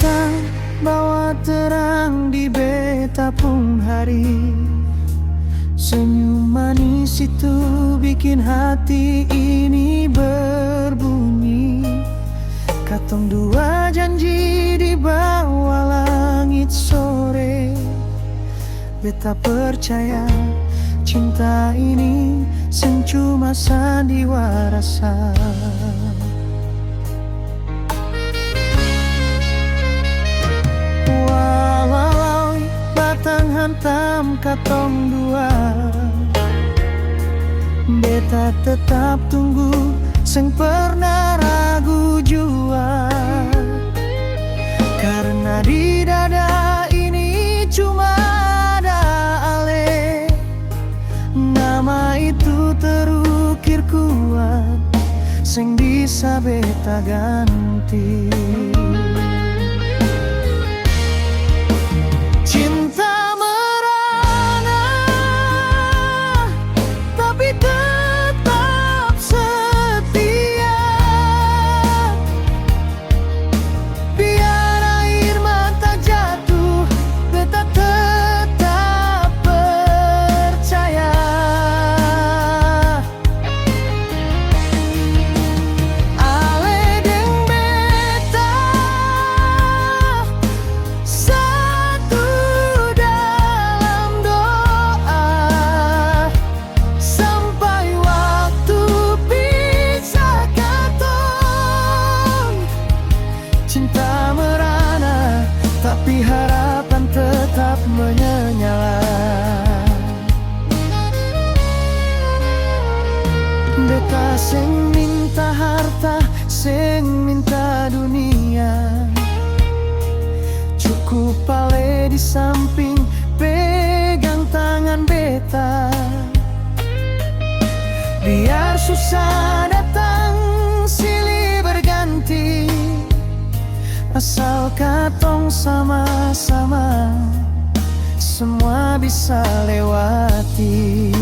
datang bawa terang di beta pung hari. Senyum manis itu bikin hati ini berbunyi. Katong dua janji di bawah langit sore. Beta percaya cinta ini cuma sandiwara rasa. Walau batang hantam katong dua, beta tetap tunggu, seng pernah ragu jua. Karena di dada ini cuma ada Ale. Nama itu terukir kuat, seng bisa beta ganti. Cinta merana, tapi tetap setia. Biar air mata jatuh, beta tetap percaya. Ale deng beta satu dalam doa, sampai waktu pisah katong. Cinta merana, tapi harapan tetap menyala. Beta seng minta harta, seng minta dunia. Cukup Ale di samping, pegang tangan beta. Biar susah datang silih berganti, asal katong sama-sama semua bisa lewati.